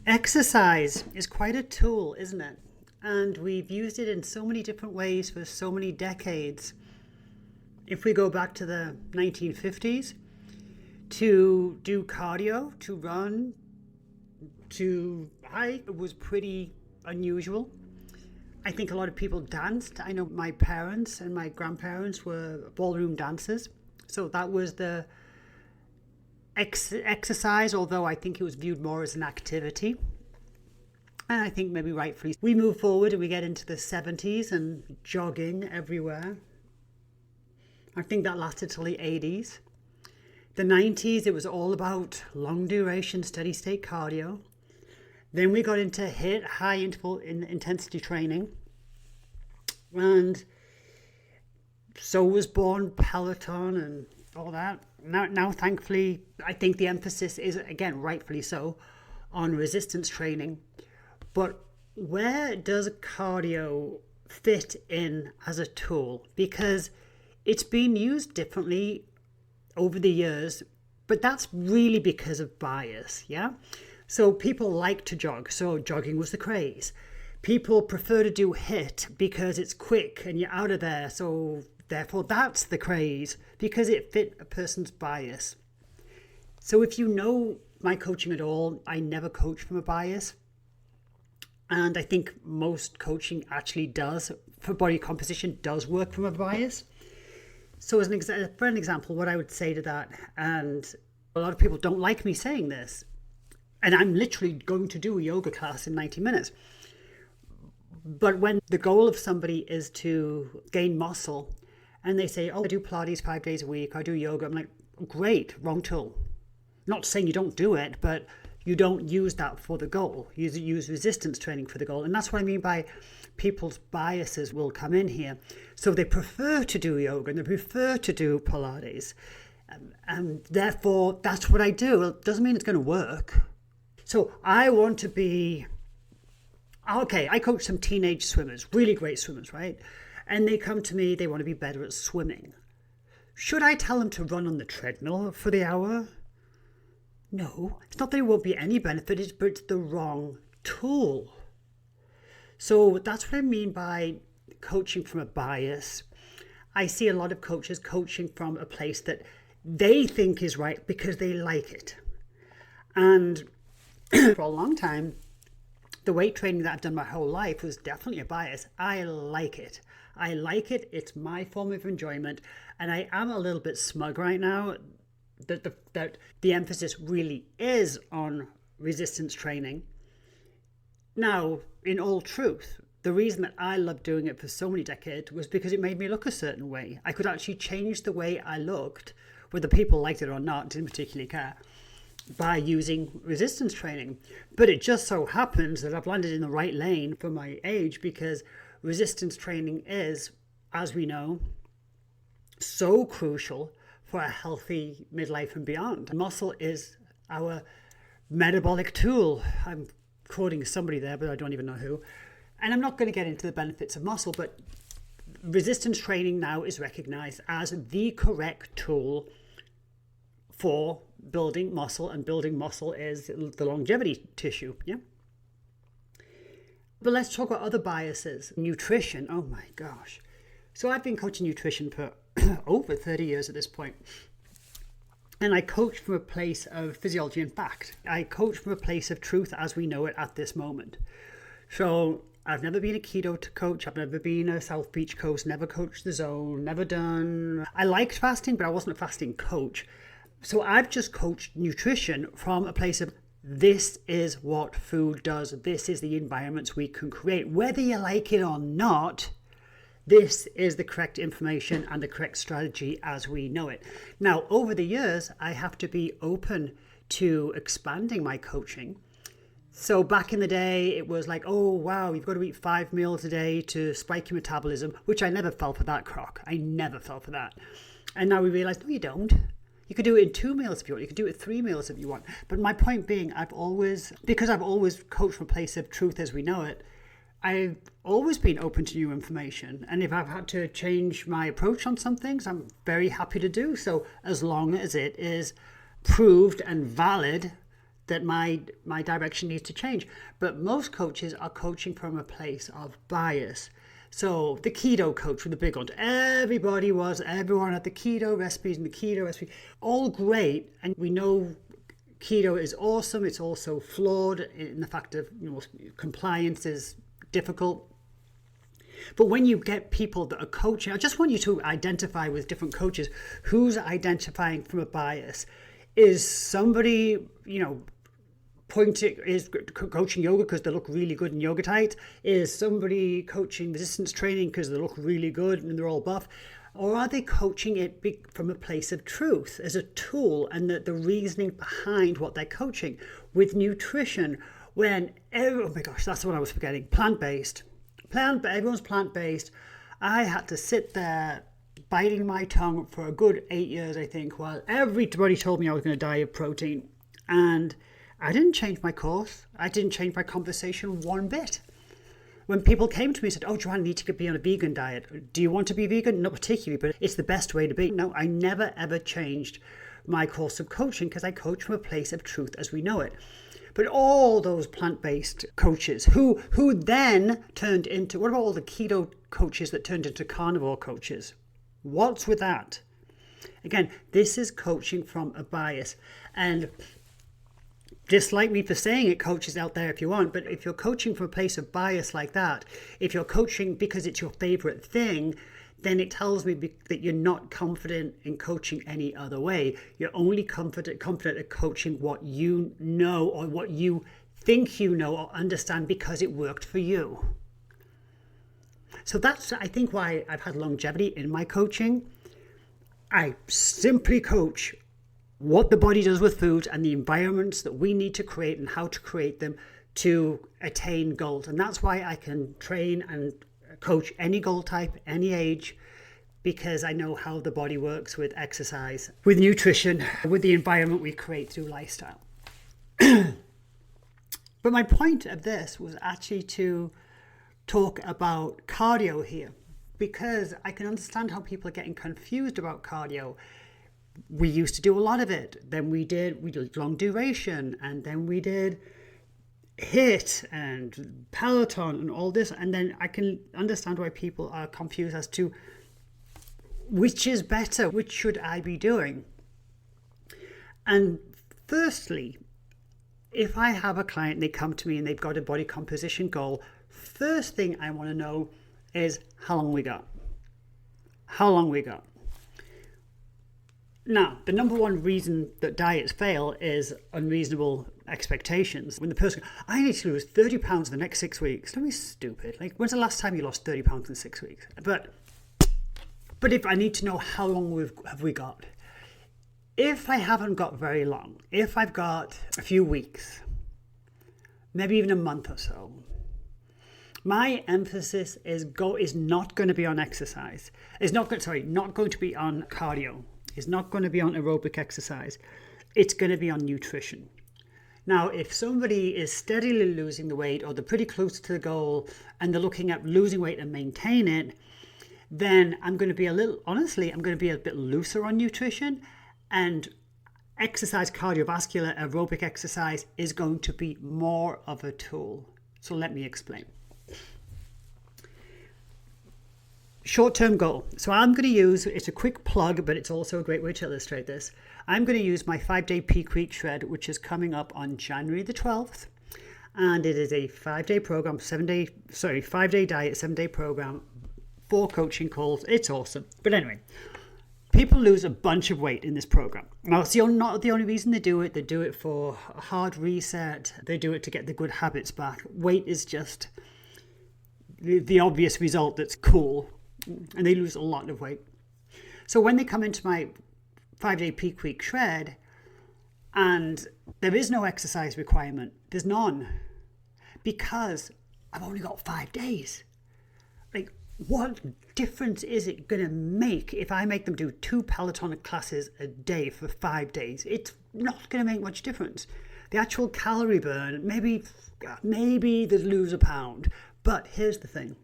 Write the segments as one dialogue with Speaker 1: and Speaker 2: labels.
Speaker 1: Exercise is quite a tool, isn't it? And we've used it in so many different ways for so many decades. If we go back to the 1950s, to do cardio, to run, to hike was pretty unusual. I think a lot of people danced. I know my parents and my grandparents were ballroom dancers. So that was the exercise, although I think it was viewed more as an activity. And I think maybe rightfully. We move forward and we get into the 70s and jogging everywhere. I think that lasted till the 80s. The 90s, it was all about long duration, steady state cardio. Then we got into HIIT, high interval intensity training. And so was born Peloton and all that. Now, thankfully, I think the emphasis is, again, rightfully so, on resistance training. But where does cardio fit in as a tool? Because it's been used differently over the years, but that's really because of bias, yeah? So people like to jog, so jogging was the craze. People prefer to do HIIT because it's quick and you're out of there, so therefore that's the craze because it fit a person's bias. So if you know my coaching at all, I never coach from a bias. And I think most coaching actually does, for body composition, does work from a bias. So as for an example, what I would say to that, and a lot of people don't like me saying this, and I'm literally going to do a yoga class in 90 minutes. But when the goal of somebody is to gain muscle, and they say, oh, I do Pilates 5 days a week, I do yoga, I'm like, great, wrong tool. Not saying you don't do it, but you don't use that for the goal. You use resistance training for the goal. And that's what I mean by people's biases will come in here. So they prefer to do yoga and they prefer to do Pilates. And therefore, that's what I do. It doesn't mean it's going to work. So I want to be, okay, I coach some teenage swimmers, really great swimmers, right? And they come to me, they want to be better at swimming. Should I tell them to run on the treadmill for the hour? No, it's not that it won't be any benefit, but it's the wrong tool. So that's what I mean by coaching from a bias. I see a lot of coaches coaching from a place that they think is right because they like it. And for a long time, the weight training that I've done my whole life was definitely a bias. I like it. I like it. It's my form of enjoyment. And I am a little bit smug right now that the emphasis really is on resistance training. Now, in all truth, the reason that I loved doing it for so many decades was because it made me look a certain way. I could actually change the way I looked, whether people liked it or not, didn't particularly care, by using resistance training. But it just so happens that I've landed in the right lane for my age because resistance training is, as we know, so crucial for a healthy midlife and beyond. Muscle is our metabolic tool. I'm quoting somebody there, but I don't even know who. And I'm not going to get into the benefits of muscle, but resistance training now is recognized as the correct tool for building muscle, and building muscle is the longevity tissue. Yeah. But let's talk about other biases. Nutrition. Oh my gosh. So I've been coaching nutrition for over 30 years at this point. And I coach from a place of physiology and fact. I coach from a place of truth as we know it at this moment. So I've never been a keto coach. I've never been a South Beach coach, never coached the zone, never done. I liked fasting, but I wasn't a fasting coach. So I've just coached nutrition from a place of this is what food does. This is the environments we can create. Whether you like it or not, this is the correct information and the correct strategy as we know it. Now, over the years, I have to be open to expanding my coaching. So back in the day, it was like, oh, wow, you've got to eat 5 meals a day to spike your metabolism, which I never fell for that crock. I never fell for that. And now we realize, no, you don't. You could do it in 2 meals if you want. You could do it 3 meals if you want. But my point being, because I've always coached from a place of truth as we know it, I've always been open to new information. And if I've had to change my approach on some things, I'm very happy to do so, as long as it is proved and valid that my direction needs to change. But most coaches are coaching from a place of bias. So the keto coach with the big one, everyone had the keto recipes and the keto recipe, all great. And we know keto is awesome. It's also flawed in the fact of, compliance is difficult. But when you get people that are coaching, I just want you to identify with different coaches who's identifying from a bias. Is somebody, is coaching yoga because they look really good in yoga tights? Is somebody coaching resistance training because they look really good and they're all buff? Or are they coaching it from a place of truth as a tool, and the reasoning behind what they're coaching? With nutrition, oh my gosh, that's what I was forgetting. Plant-based. Everyone's plant-based. I had to sit there biting my tongue for a good 8 years, I think, while everybody told me I was going to die of protein. And I didn't change my course. I didn't change my conversation one bit. When people came to me and said, oh, Joanne, I need to be on a vegan diet. Do you want to be vegan? Not particularly, but it's the best way to be. No, I never, ever changed my course of coaching because I coach from a place of truth as we know it. But all those plant-based coaches who then turned into, what about all the keto coaches that turned into carnivore coaches? What's with that? Again, this is coaching from a bias. And dislike me for saying it, coaches out there if you want, but if you're coaching from a place of bias like that, if you're coaching because it's your favorite thing, then it tells me that you're not confident in coaching any other way. You're only confident at coaching what you know or what you think you know or understand because it worked for you. So that's, I think, why I've had longevity in my coaching. I simply coach what the body does with food and the environments that we need to create and how to create them to attain goals. And that's why I can train and coach any goal type, any age, because I know how the body works with exercise, with nutrition, with the environment we create through lifestyle. But my point of this was actually to talk about cardio here, because I can understand how people are getting confused about cardio. We used to do a lot of it. Then we did long duration, and then we did HIIT and Peloton and all this. And then I can understand why people are confused as to which is better, which should I be doing? And firstly, if I have a client and they come to me and they've got a body composition goal, first thing I want to know is how long we got. How long we got. Now, the number one reason that diets fail is unreasonable expectations. When the person goes, I need to lose 30 pounds in the next 6 weeks. Don't be stupid. Like, when's the last time you lost 30 pounds in 6 weeks? But if I need to know how long have we got. If I haven't got very long, if I've got a few weeks, maybe even a month or so, my emphasis is not going to be on exercise. Not going to be on cardio. It's not going to be on aerobic exercise. It's going to be on nutrition. Now, if somebody is steadily losing the weight or they're pretty close to the goal and they're looking at losing weight and maintain it, then I'm going to be a bit looser on nutrition, and exercise, cardiovascular, aerobic exercise is going to be more of a tool. So let me explain. Short-term goal. So I'm going to use, it's a quick plug, but it's also a great way to illustrate this. I'm going to use my 5-day peak week shred, which is coming up on January the 12th. And it is a 5-day program, 5-day diet, 7-day program, 4 coaching calls. It's awesome. But anyway, people lose a bunch of weight in this program. Now, it's not the only reason they do it. They do it for a hard reset. They do it to get the good habits back. Weight is just the obvious result that's cool. And they lose a lot of weight. So when they come into my 5-day peak week shred, and there is no exercise requirement, there's none, because I've only got 5 days. Like, what difference is it going to make if I make them do 2 Peloton classes a day for 5 days? It's not going to make much difference. The actual calorie burn, maybe they lose a pound. But here's the thing.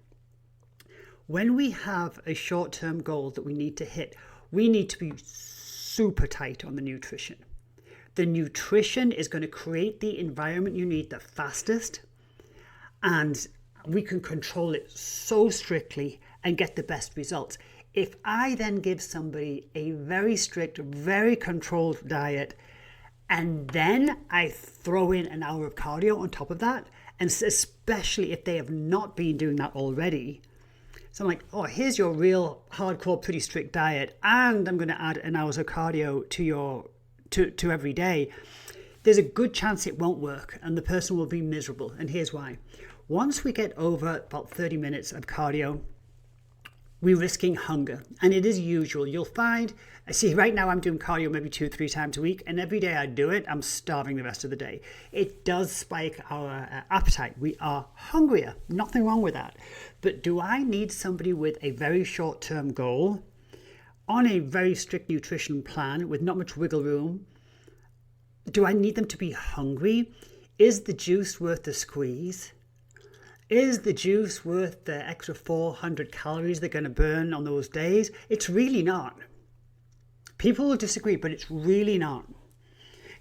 Speaker 1: When we have a short-term goal that we need to hit, we need to be super tight on the nutrition. The nutrition is going to create the environment you need the fastest, and we can control it so strictly and get the best results. If I then give somebody a very strict, very controlled diet, and then I throw in an hour of cardio on top of that, and especially if they have not been doing that already, so I'm like, oh, here's your real hardcore, pretty strict diet, and I'm going to add an hour of cardio to every day. There's a good chance it won't work and the person will be miserable. And here's why. Once we get over about 30 minutes of cardio, we're risking hunger. And it is usual. You'll find, see, right now I'm doing cardio maybe 2 or 3 times a week, and every day I do it, I'm starving the rest of the day. It does spike our appetite. We are hungrier. Nothing wrong with that. But do I need somebody with a very short-term goal on a very strict nutrition plan with not much wiggle room? Do I need them to be hungry? Is the juice worth the squeeze? Is the juice worth the extra 400 calories they're going to burn on those days? It's really not. People will disagree, but it's really not.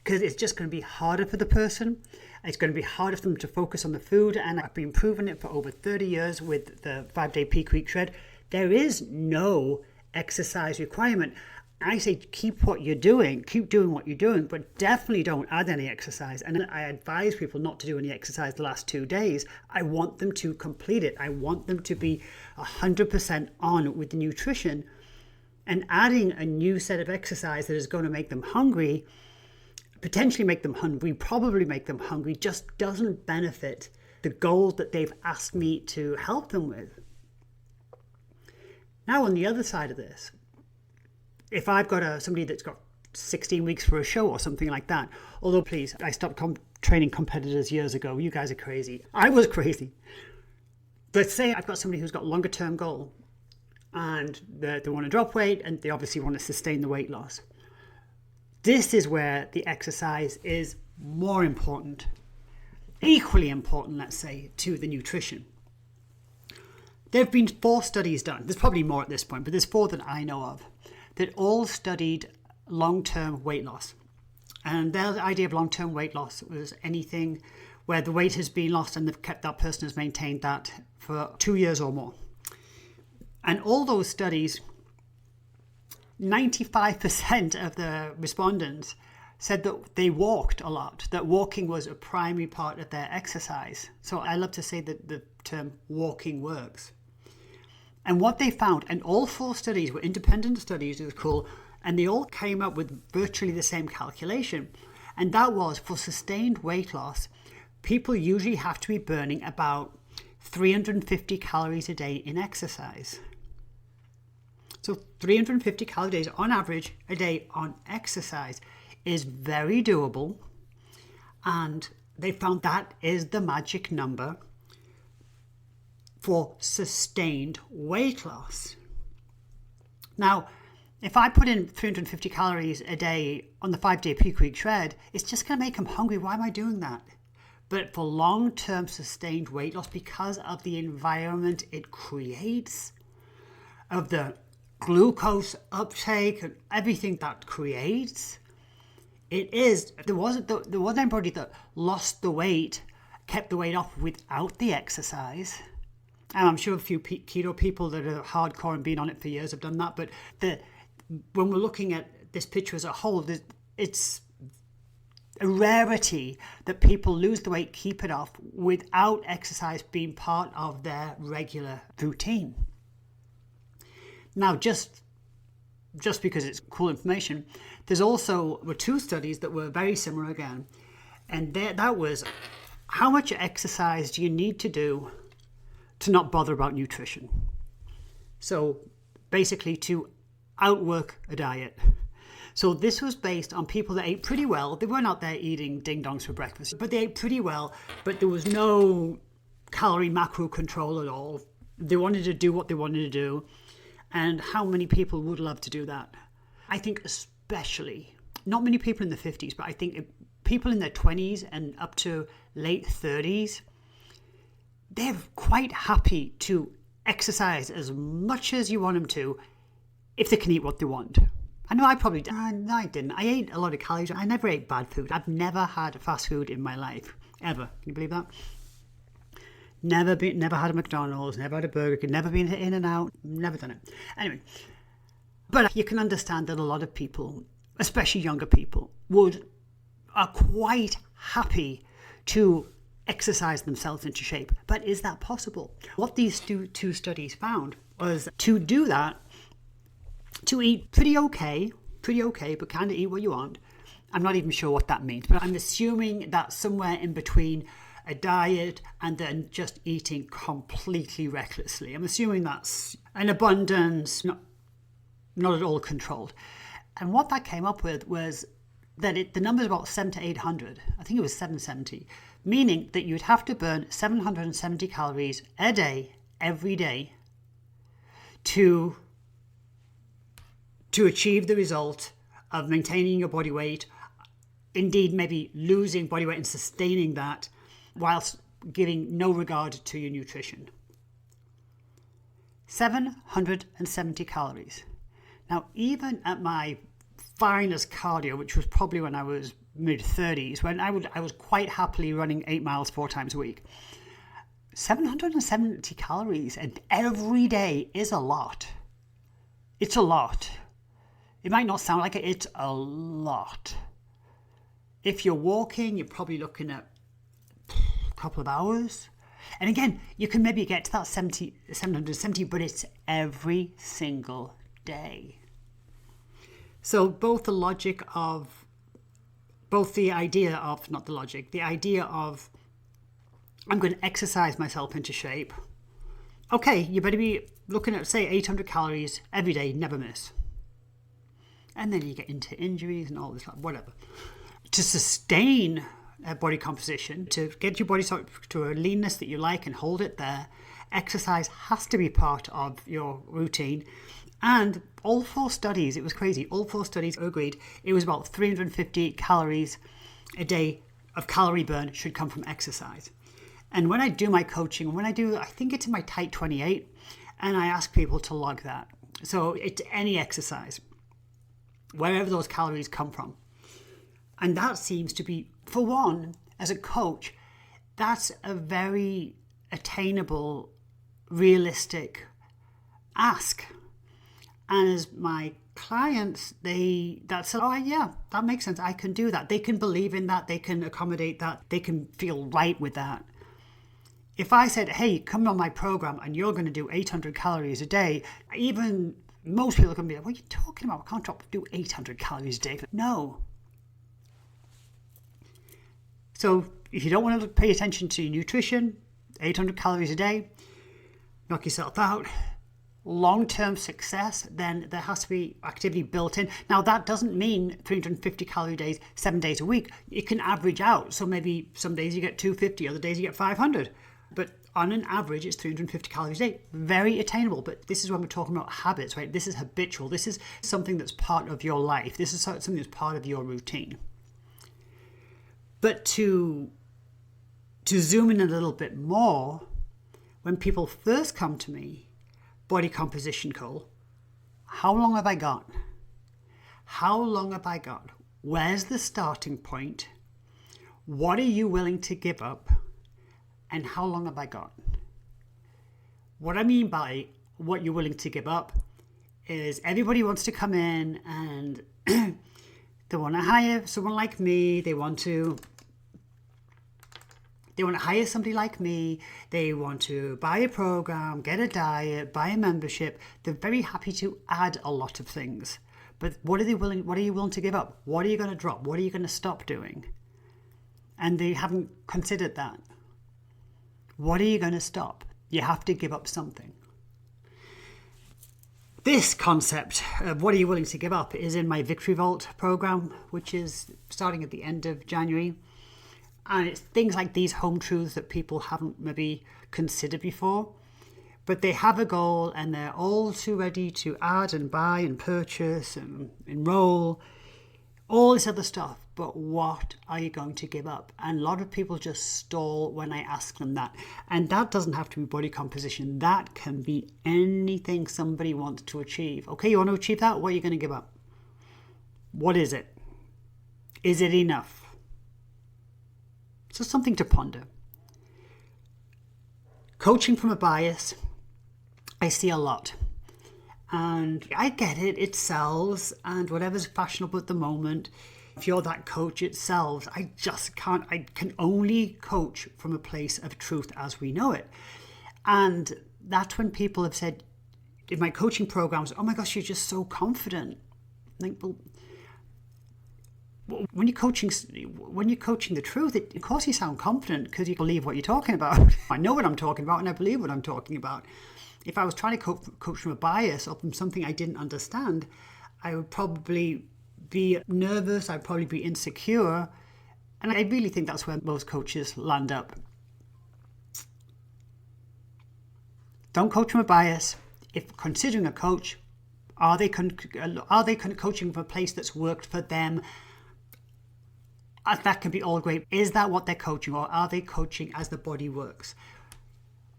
Speaker 1: Because it's just going to be harder for the person. It's going to be harder for them to focus on the food. And I've been proving it for over 30 years with the 5-day peak week shred. There is no exercise requirement. I say keep what you're doing, keep doing what you're doing, but definitely don't add any exercise. And I advise people not to do any exercise the last 2 days. I want them to complete it. I want them to be 100% on with the nutrition. And adding a new set of exercise that is going to make them hungry, potentially make them hungry, probably make them hungry, just doesn't benefit the goals that they've asked me to help them with. Now, on the other side of this, if I've got somebody that's got 16 weeks for a show or something like that, although please, I stopped training competitors years ago. You guys are crazy. I was crazy. Let's say I've got somebody who's got a longer term goal and they want to drop weight and they obviously want to sustain the weight loss. This is where the exercise is more important, equally important, let's say, to the nutrition. There have been 4 studies done. There's probably more at this point, but there's 4 that I know of that all studied long-term weight loss. And their idea of long-term weight loss was anything where the weight has been lost and that person has maintained that for 2 years or more. And all those studies, 95% of the respondents said that they walked a lot, that walking was a primary part of their exercise. So I love to say that the term walking works. And what they found, and all 4 studies were independent studies, it was cool, and they all came up with virtually the same calculation. And that was, for sustained weight loss, people usually have to be burning about 350 calories a day in exercise. So 350 calories on average a day on exercise is very doable. And they found that is the magic number for sustained weight loss. Now, if I put in 350 calories a day on the 5-day peak week shred, it's just going to make them hungry. Why am I doing that? But for long-term sustained weight loss, because of the environment it creates, of the glucose uptake and everything that creates, there wasn't anybody that lost the weight, kept the weight off without the exercise. And I'm sure a few keto people that are hardcore and been on it for years have done that. But when we're looking at this picture as a whole, it's a rarity that people lose the weight, keep it off without exercise being part of their regular routine. Now, just because it's cool information, there's also were 2 studies that were very similar again. And that was, how much exercise do you need to do to not bother about nutrition? So basically to outwork a diet. So this was based on people that ate pretty well. They weren't out there eating ding-dongs for breakfast, but they ate pretty well, but there was no calorie macro control at all. They wanted to do what they wanted to do. And how many people would love to do that? I think especially, not many people in the 50s, but I think people in their 20s and up to late 30s, they're quite happy to exercise as much as you want them to if they can eat what they want. I know I probably did. No, I didn't. I ate a lot of calories. I never ate bad food. I've never had fast food in my life, ever. Can you believe that? Never had a McDonald's, never had a Burger King, never been to In-N-Out, never done it. Anyway, but you can understand that a lot of people, especially younger people, are quite happy to exercise themselves into shape. But is that possible? What these two studies found was to do that, to eat pretty okay, but kind of eat what you want. I'm not even sure what that means, but I'm assuming that somewhere in between a diet and then just eating completely recklessly. I'm assuming that's an abundance, not at all controlled. And what that came up with was that the number is about 700 to 800. I think it was 770, meaning that you'd have to burn 770 calories a day, every day, to achieve the result of maintaining your body weight, indeed maybe losing body weight and sustaining that, whilst giving no regard to your nutrition. 770 calories. Now, even at my finest cardio, which was probably when I was mid-30s, when I was quite happily running 8 miles 4 times a week, 770 calories every day is a lot. It's a lot. It might not sound like it, it's a lot. If you're walking, you're probably looking at couple of hours. And again, you can maybe get to that 770, but it's every single day. So the idea of I'm going to exercise myself into shape. Okay, you better be looking at, say, 800 calories every day, never miss. And then you get into injuries and all this, whatever. To sustain body composition, to get your body to a leanness that you like and hold it there, exercise has to be part of your routine. And all 4 studies, it was crazy, all 4 studies agreed it was about 350 calories a day of calorie burn should come from exercise. And when I do my coaching, I think it's in my Tight 28, and I ask people to log that. So it's any exercise, wherever those calories come from. And that seems to be, for one, as a coach, that's a very attainable, realistic ask. And as my clients, that said, oh yeah, that makes sense. I can do that. They can believe in that. They can accommodate that. They can feel right with that. If I said, hey, come on my program and you're going to do 800 calories a day, even most people are going to be like, what are you talking about? I can't do 800 calories a day. No. So if you don't want to pay attention to your nutrition, 800 calories a day, knock yourself out. Long-term success, then there has to be activity built in. Now, that doesn't mean 350 calorie days, 7 days a week. It can average out. So maybe some days you get 250, other days you get 500. But on an average, it's 350 calories a day. Very attainable. But this is when we're talking about habits, right? This is habitual. This is something that's part of your life. This is something that's part of your routine. But to zoom in a little bit more, when people first come to me, body composition goal, how long have I got? How long have I got? Where's the starting point? What are you willing to give up? And how long have I got? What I mean by what you're willing to give up is everybody wants to come in and they want to hire someone like me. They want to hire somebody like me. They want to buy a program, get a diet, buy a membership. They're very happy to add a lot of things. But what are you willing to give up? What are you going to drop? What are you going to stop doing? And they haven't considered that. What are you going to stop? You have to give up something. This concept of what are you willing to give up is in my Victory Vault program, which is starting at the end of January. And it's things like these home truths that people haven't maybe considered before. But they have a goal and they're all too ready to add and buy and purchase and enroll, all this other stuff. But what are you going to give up? And a lot of people just stall when I ask them that. And that doesn't have to be body composition. That can be anything somebody wants to achieve. Okay, you want to achieve that? What are you going to give up? What is it? Is it enough? So something to ponder. Coaching from a bias, I see a lot. And I get it, it sells, and whatever's fashionable at the moment, if you're that coach, it sells. I can only coach from a place of truth as we know it. And that's when people have said in my coaching programs, oh my gosh, you're just so confident. Like, well, when you're coaching the truth, of course you sound confident because you believe what you're talking about. I know what I'm talking about and I believe what I'm talking about. If I was trying to coach from a bias or from something I didn't understand, I would probably be nervous, I'd probably be insecure. And I really think that's where most coaches land up. Don't coach from a bias. If considering a coach, are they coaching from a place that's worked for them? That can be all great. Is that what they're coaching, or are they coaching as the body works?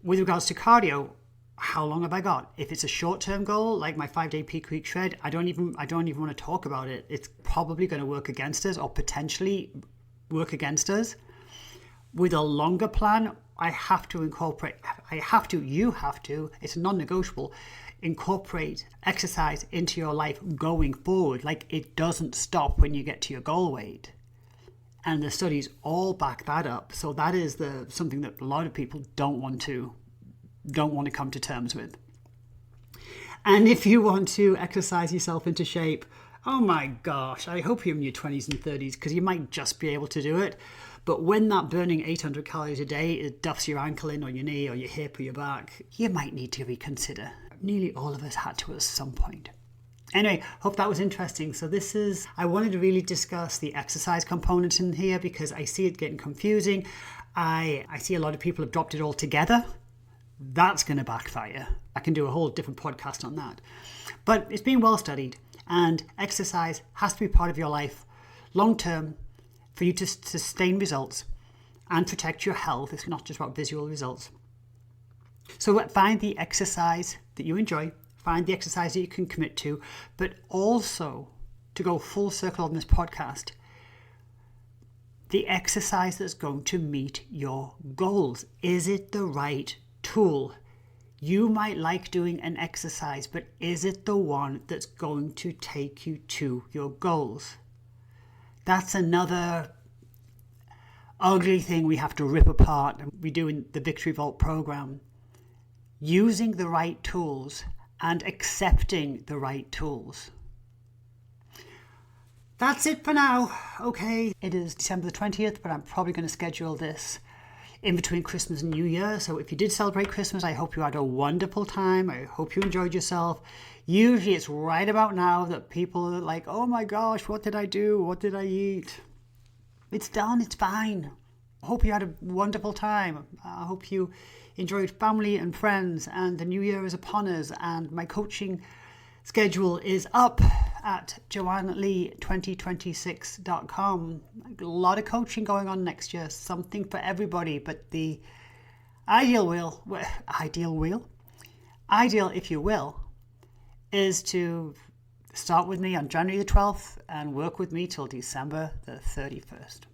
Speaker 1: With regards to cardio, how long have I got? If it's a short-term goal, like my 5-day peak week shred, I don't even want to talk about it. It's probably going to work against us, or potentially work against us. With a longer plan, you have to, it's non-negotiable, incorporate exercise into your life going forward. Like, it doesn't stop when you get to your goal weight. And the studies all back that up. So that is something that a lot of people don't want to come to terms with. And if you want to exercise yourself into shape, oh my gosh, I hope you're in your 20s and 30s, because you might just be able to do it. But when that burning 800 calories a day, it duffs your ankle in, or your knee, or your hip, or your back, you might need to reconsider. Nearly all of us had to at some point. Anyway, hope that was interesting. So I wanted to really discuss the exercise component in here, because I see it getting confusing. I see a lot of people have dropped it all together. That's going to backfire. I can do a whole different podcast on that. But it's been well studied, and exercise has to be part of your life long term for you to sustain results and protect your health. It's not just about visual results. So find the exercise that you enjoy, find the exercise that you can commit to, but also, to go full circle on this podcast, the exercise that's going to meet your goals. Is it the right tool? You might like doing an exercise, but is it the one that's going to take you to your goals? That's another ugly thing we have to rip apart, and we do in the Victory Vault program. Using the right tools and accepting the right tools. That's it for now. Okay, it is December the 20th, but I'm probably going to schedule this in between Christmas and New Year. So if you did celebrate Christmas, I hope you had a wonderful time. I hope you enjoyed yourself. Usually it's right about now that people are like, oh my gosh, what did I do? What did I eat? It's done. It's fine. I hope you had a wonderful time. I hope you enjoyed family and friends, and the new year is upon us, and my coaching schedule is up at joannelee2026.com. A lot of coaching going on next year, something for everybody, but the ideal, if you will, is to start with me on January the 12th and work with me till December the 31st.